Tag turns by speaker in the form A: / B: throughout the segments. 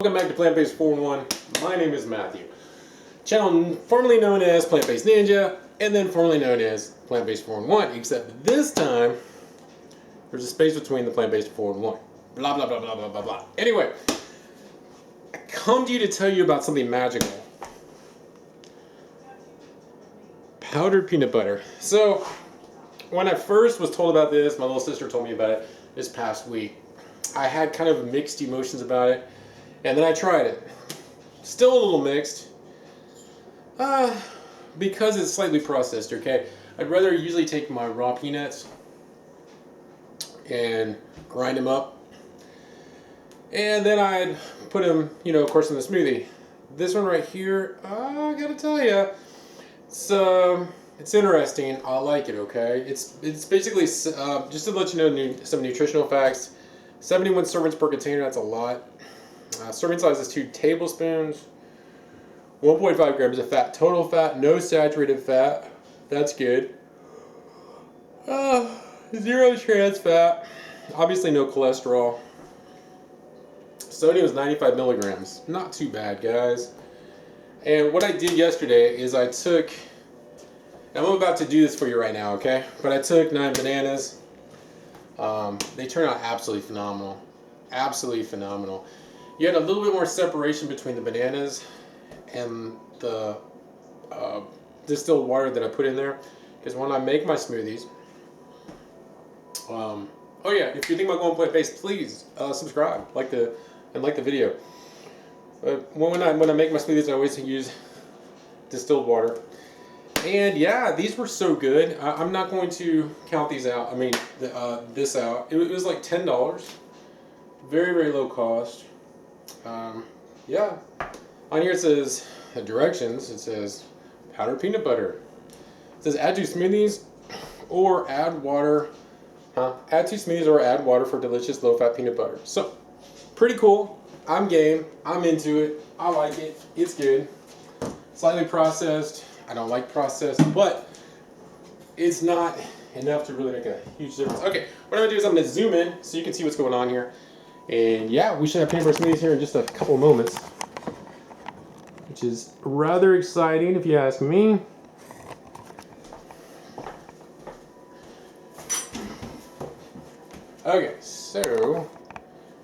A: Welcome back to Plant-Based 4-in-1. My name is Matthew. Channel formerly known as Plant-Based Ninja, and then formerly known as Plant-Based 4-in-1, except this time, there's a space between the Plant-Based 4-in-1. Blah, blah, blah, blah, blah, blah, blah. Anyway, I come to you to tell you about something magical. Powdered peanut butter. So, when I first was told about this, my little sister told me about it this past week. I had kind of mixed emotions about it. And then I tried it. Still a little mixed. Because it's slightly processed, okay? I'd rather usually take my raw peanuts and grind them up. And then I'd put them, of course, in the smoothie. This one right here, I gotta tell you, it's interesting. I like it, okay? It's basically, just to let you know some nutritional facts, 71 servings per container, that's a lot. Serving size is 2 tablespoons, 1.5 grams of fat, total fat, no saturated fat, that's good. 0 trans fat, obviously no cholesterol. Sodium is 95 milligrams, not too bad, guys. And what I did yesterday is I took, and I'm about to do this for you right now, okay? But I took 9 bananas. They turn out absolutely phenomenal. Absolutely phenomenal. You had a little bit more separation between the bananas and the distilled water that I put in there. Because when I make my smoothies, oh yeah, if you're thinking about going plant-based, please subscribe, like the video. But when I make my smoothies, I always use distilled water. And yeah, these were so good. I'm not going to count these out. I mean, this out. It was like $10. Very, very low cost. Yeah. On here it says directions. It says powdered peanut butter. It says add to smoothies or add water. Add to smoothies or add water for delicious low-fat peanut butter. So, pretty cool. I'm game. I'm into it. I like it. It's good. Slightly processed. I don't like processed, but it's not enough to really make a huge difference. Okay, what I'm gonna do is I'm gonna zoom in so you can see what's going on here. And yeah, we should have peanut butter smoothies here in just a couple of moments, which is rather exciting if you ask me. Okay, so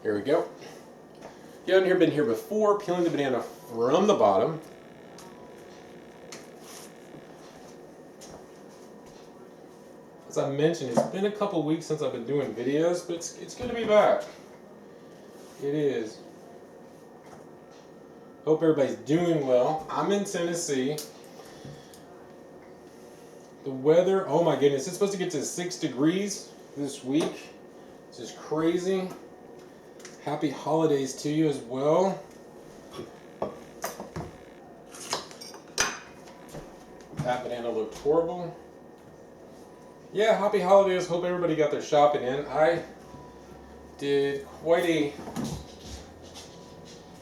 A: here we go. If you haven't been here before, peeling the banana from the bottom. As I mentioned, it's been a couple weeks since I've been doing videos, but it's good to be back. It is. Hope everybody's doing well. I'm in Tennessee. The weather, oh my goodness, it's supposed to get to 6 degrees this week. This is crazy. Happy holidays to you as well. That banana looked horrible. Yeah, happy holidays. Hope everybody got their shopping in. I did quite a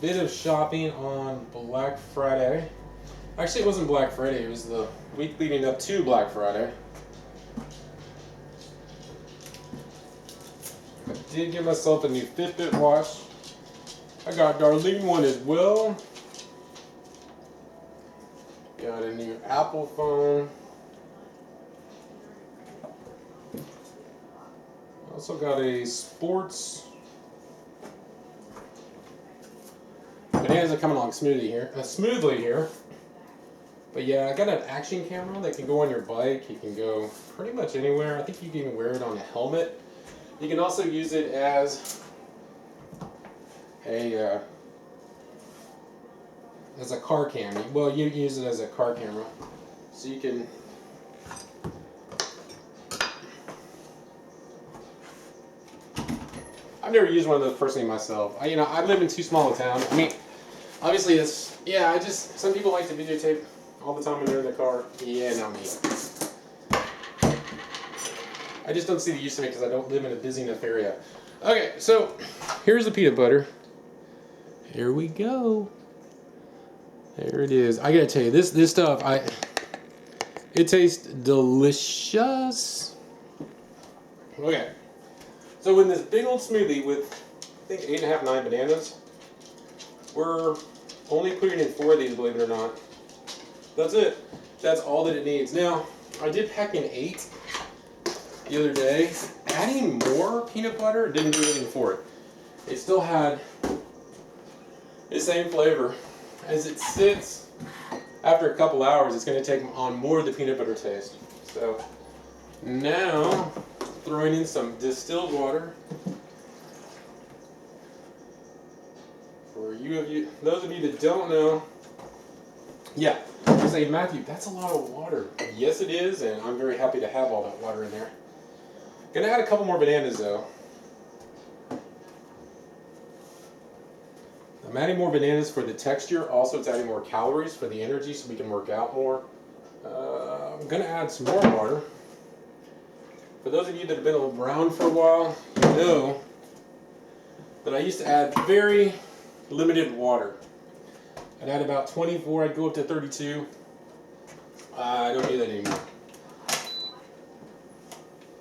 A: bit of shopping on Black Friday. Actually, it wasn't Black Friday. It was the week leading up to Black Friday. I did get myself a new Fitbit watch. I got a Darlene one as well. Got a new Apple phone. Also got a sports. Bananas are coming along smoothly here. But yeah, I got an action camera that can go on your bike. You can go pretty much anywhere. I think you can even wear it on a helmet. You can also use it as a car camera. Well, you use it as a car camera, so you can. I've never used one of those personally myself. I live in too small a town. I mean, obviously some people like to videotape all the time when they're in their car. Yeah, not me. I just don't see the use of it because I don't live in a busy enough area. Okay, so here's the peanut butter. Here we go. There it is. I gotta tell you, this stuff, it tastes delicious. Okay. So in this big old smoothie with, I think 8.5, 9 bananas, We're only putting in 4 of these, believe it or not. That's it. That's all that it needs. Now, I did pack in 8 the other day. Adding more peanut butter didn't do anything for it. It still had the same flavor. As it sits, after a couple hours, it's going to take on more of the peanut butter taste. So now, throwing in some distilled water. For those of you that don't know, yeah, you say, Matthew, that's a lot of water. Yes, it is, and I'm very happy to have all that water in there. Gonna add a couple more bananas though. I'm adding more bananas for the texture. Also, it's adding more calories for the energy so we can work out more. I'm gonna add some more water. For those of you that have been around for a while, you know that I used to add very limited water. I'd add about 24, I'd go up to 32. I don't do that anymore.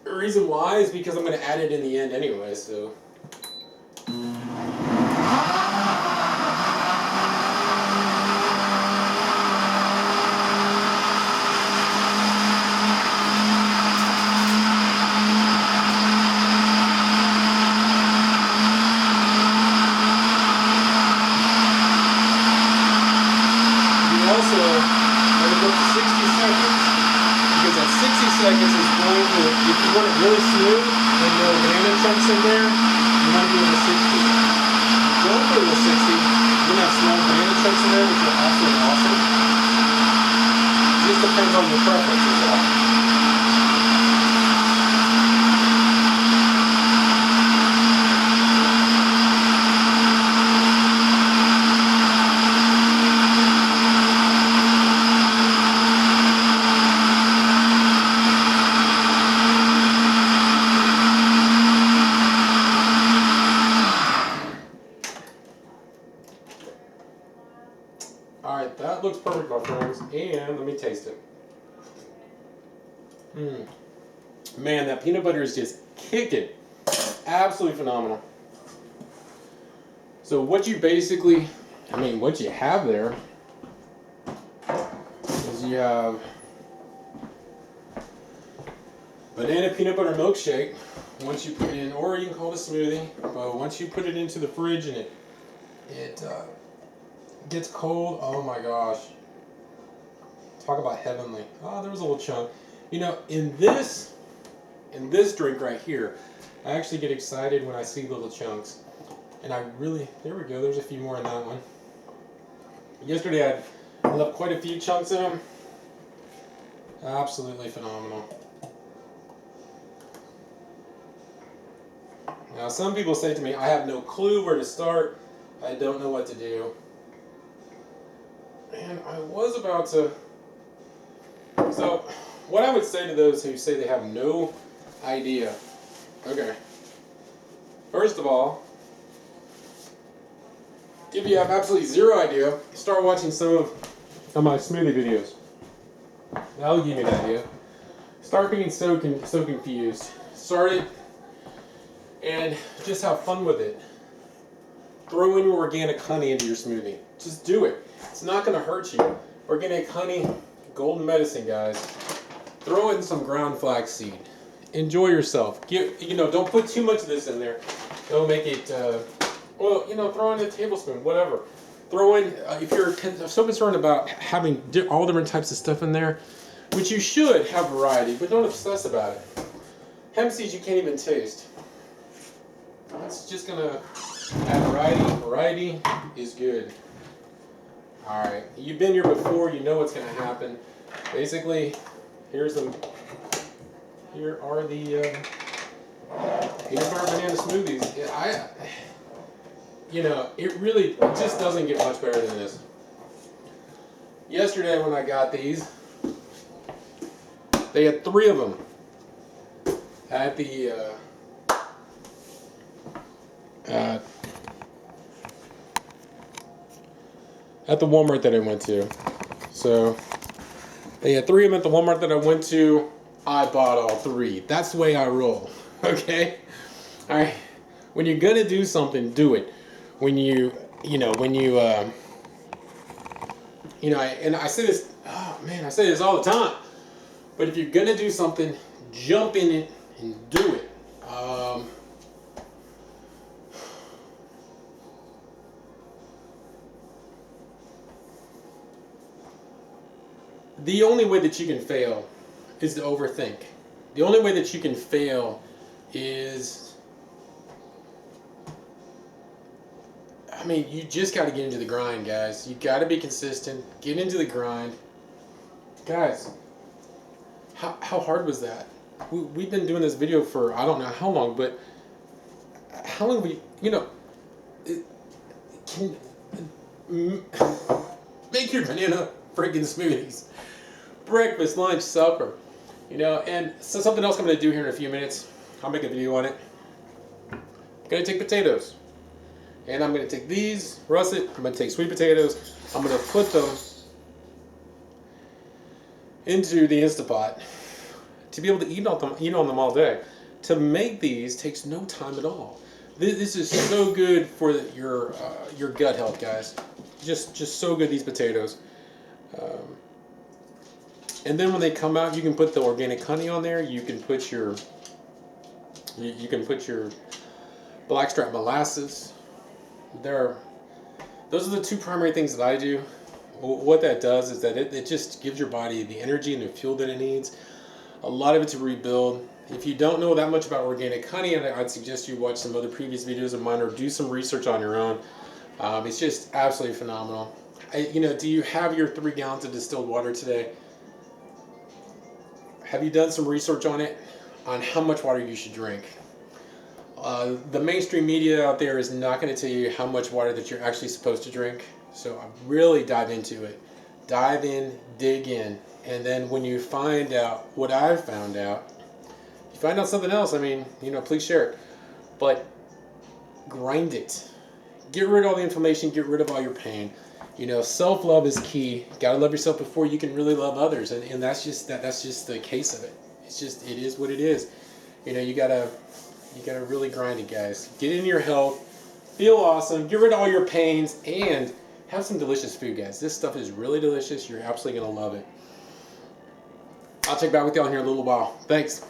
A: The reason why is because I'm going to add it in the end anyway, so.
B: Seconds is going to, if you want it really smooth and no banana chunks in there, you might do it with 60. Don't put it with 60. You're going to have small banana chunks in there, which are absolutely awesome. It just depends on your preference as well.
A: Alright, that looks perfect, my friends, and let me taste it. Man, that peanut butter is just kicking. Absolutely phenomenal. So what you basically, what you have there is you have banana peanut butter milkshake. Once you put it in, or you can call it a smoothie, but once you put it into the fridge and it gets cold, oh my gosh. Talk about heavenly. Oh, there was a little chunk. You know, in this drink right here, I actually get excited when I see little chunks. And I really, there we go, there's a few more in that one. Yesterday I left quite a few chunks in them. Absolutely phenomenal. Now some people say to me, I have no clue where to start. I don't know what to do. And I was about to... So, what I would say to those who say they have no idea. Okay. First of all, if you have absolutely zero idea, start watching some of my smoothie videos. That'll give you an idea. Start being so confused. Start it and just have fun with it. Throw in your organic honey into your smoothie. Just do it. It's not going to hurt you. Organic honey, golden medicine, guys. Throw in some ground flaxseed. Enjoy yourself. Don't put too much of this in there. Don't make it, throw in a tablespoon, whatever. Throw in, if you're so concerned about having all different types of stuff in there, which you should have variety, but don't obsess about it. Hemp seeds you can't even taste. It's just going to add variety. Variety is good. Alright, you've been here before, you know what's going to happen. Basically, here are the peanut butter banana smoothies. It just doesn't get much better than this. Yesterday when I got these, they had 3 of them at the Walmart that I went to. So they had 3 of them at the Walmart that I went to. I bought all 3. That's the way I roll. Okay? Alright. When you're gonna do something, do it. When you you know, when you, you know, I say this, oh man, I say this all the time. But if you're gonna do something, jump in it and do it. The only way that you can fail is to overthink. The only way that you can fail is, I mean, you just got to get into the grind, guys. You got to be consistent. Get into the grind. Guys, how hard was that? We've been doing this video for, I don't know how long, but how long we, you know, can make your banana freaking smoothies. Breakfast, lunch, supper. You know, and so something else I'm going to do here in a few minutes. I'll make a video on it. I'm going to take potatoes. And I'm going to take these, russet. I'm going to take sweet potatoes. I'm going to put them into the Instapot to be able to eat on them all day. To make these takes no time at all. This is so good for your gut health, guys. Just so good, these potatoes. And then when they come out, you can put the organic honey on there. You can put your blackstrap molasses. Those are the two primary things that I do. What that does is that it just gives your body the energy and the fuel that it needs. A lot of it to rebuild. If you don't know that much about organic honey, I'd suggest you watch some other previous videos of mine or do some research on your own. It's just absolutely phenomenal. You know, do you have your 3 gallons of distilled water today? Have you done some research on it? On how much water you should drink? The mainstream media out there is not going to tell you how much water that you're actually supposed to drink. So really dive into it. Dive in, dig in. And then when you find out what I've found out, you find out something else, I mean, you know, please share it. But grind it. Get rid of all the inflammation, get rid of all your pain. You know, self-love is key. Gotta love yourself before you can really love others. And that's just the case of it. It is what it is. You know, you gotta really grind it, guys. Get in your health, feel awesome, get rid of all your pains, and have some delicious food, guys. This stuff is really delicious. You're absolutely gonna love it. I'll check back with y'all in here in a little while. Thanks.